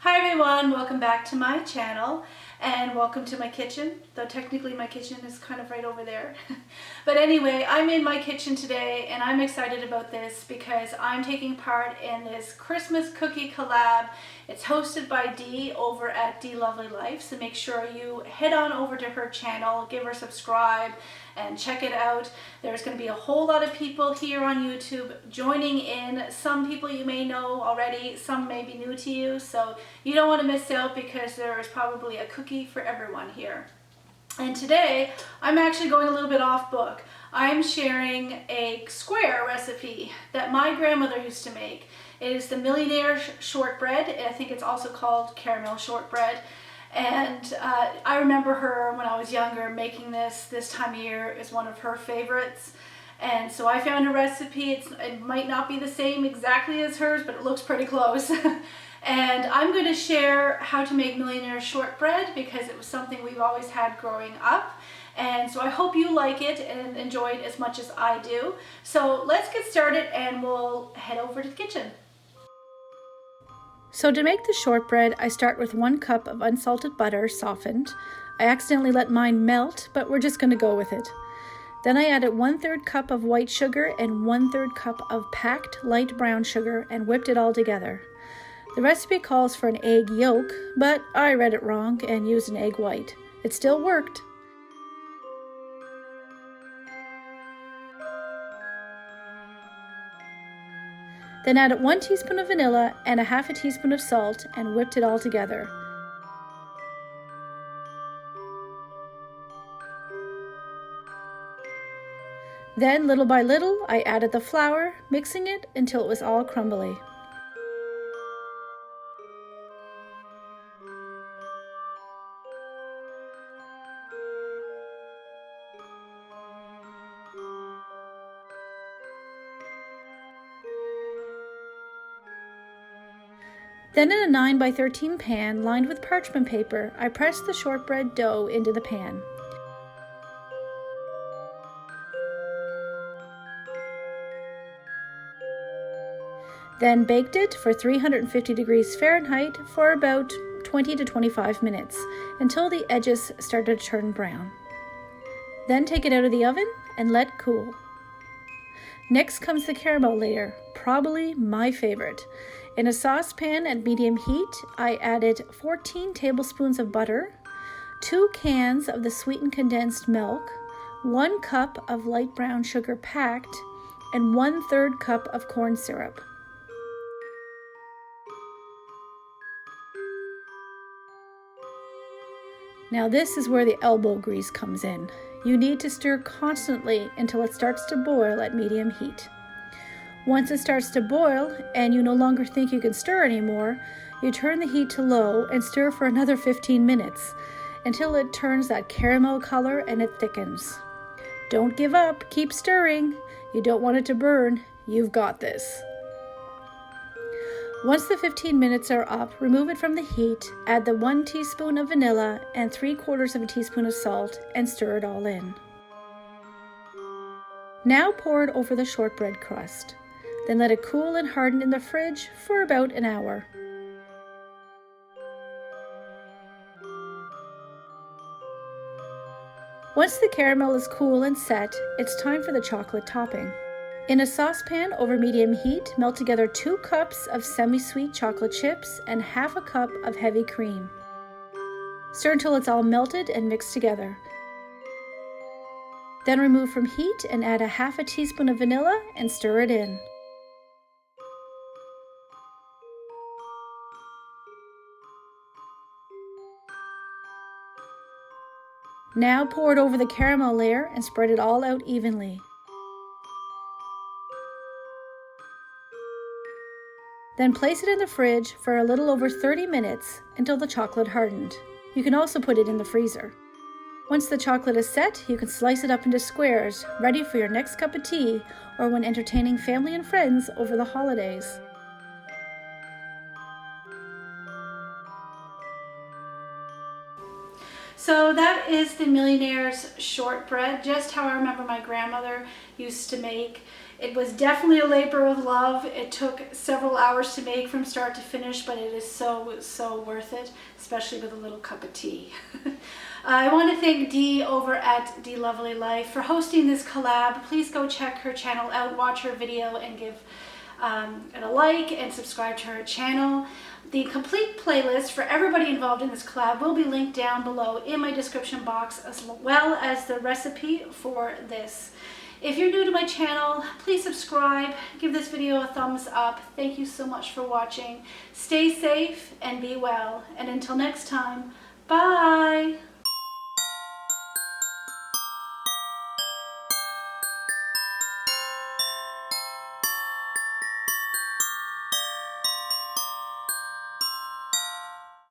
Hi everyone, welcome back to my channel and welcome to my kitchen, though technically my kitchen is kind of right over there. But anyway, I'm in my kitchen today and I'm excited about this because I'm taking part in this Christmas Cookie Collab. It's hosted by Dee over at Dee Lovely Life, so make sure you head on over to her channel, give her a subscribe and check it out. There's going to be a whole lot of people here on YouTube joining in. Some people you may know already, some may be new to you, so you don't want to miss out because there is probably a cookie for everyone here. And today I'm actually going a little bit off book. I'm sharing a square recipe that my grandmother used to make. It is the Millionaire Shortbread. I think it's also called caramel shortbread. And I remember her when I was younger making this time of year is one of her favorites. And so I found a recipe. It might not be the same exactly as hers, but it looks pretty close. And I'm going to share how to make Millionaire Shortbread because it was something we've always had growing up. And so I hope you like it and enjoy it as much as I do. So let's get started and we'll head over to the kitchen. So to make the shortbread, I start with 1 cup of unsalted butter softened. I accidentally let mine melt, but we're just going to go with it. Then I added 1/3 cup of white sugar and 1/3 cup of packed light brown sugar and whipped it all together. The recipe calls for an egg yolk, but I read it wrong and used an egg white. It still worked. Then added 1 teaspoon of vanilla and 1/2 teaspoon of salt and whipped it all together. Then, little by little, I added the flour, mixing it until it was all crumbly. Then in a 9 by 13 pan lined with parchment paper, I pressed the shortbread dough into the pan. Then baked it for 350 degrees Fahrenheit for about 20 to 25 minutes until the edges started to turn brown. Then take it out of the oven and let cool. Next comes the caramel layer, probably my favorite. In a saucepan at medium heat, I added 14 tablespoons of butter, 2 cans of the sweetened condensed milk, 1 cup of light brown sugar packed, and 1/3 cup of corn syrup. Now this is where the elbow grease comes in. You need to stir constantly until it starts to boil at medium heat. Once it starts to boil and you no longer think you can stir anymore, you turn the heat to low and stir for another 15 minutes until it turns that caramel color and it thickens. Don't give up, keep stirring. You don't want it to burn. You've got this. Once the 15 minutes are up, remove it from the heat, add the 1 teaspoon of vanilla and 3/4 of a teaspoon of salt and stir it all in. Now pour it over the shortbread crust. Then let it cool and harden in the fridge for about an hour. Once the caramel is cool and set, it's time for the chocolate topping. In a saucepan over medium heat, melt together 2 cups of semi-sweet chocolate chips and 1/2 cup of heavy cream. Stir until it's all melted and mixed together. Then remove from heat and add 1/2 teaspoon of vanilla and stir it in. Now pour it over the caramel layer and spread it all out evenly. Then place it in the fridge for a little over 30 minutes until the chocolate hardened. You can also put it in the freezer. Once the chocolate is set, you can slice it up into squares, ready for your next cup of tea or when entertaining family and friends over the holidays. So that is the Millionaire's Shortbread, just how I remember my grandmother used to make. It was definitely a labor of love. It took several hours to make from start to finish, but it is so worth it, especially with a little cup of tea. I want to thank Dee over at Dee Lovely Life for hosting this collab. Please go check her channel out, watch her video, and give it a like and subscribe to her channel. The complete playlist for everybody involved in this collab will be linked down below in my description box, as well as the recipe for this. If you're new to my channel, please subscribe, give this video a thumbs up. Thank you so much for watching. Stay safe and be well. And until next time, bye!